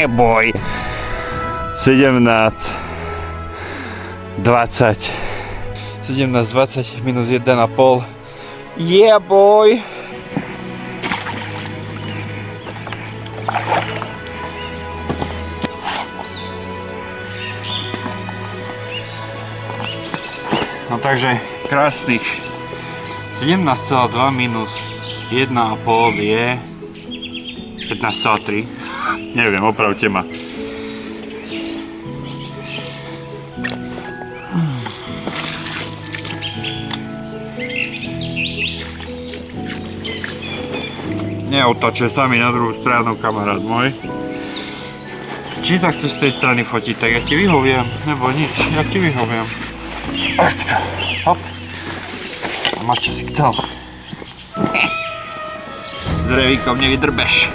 Boj. 17, 20. 17:20 minus 1,5. Yeah, boy! No takže krásnych 17,2 minus 1,5 je 15,3. Neviem, opravte ma. Neotočuje sa mi na druhú stranu, kamarát môj. Či sa chceš z tej strany fotiť, tak ja ti vyhoviem, nebo nič, ja ti vyhoviem. Takto, hop. A máš čo si chcel. S revíkom nevydrbeš.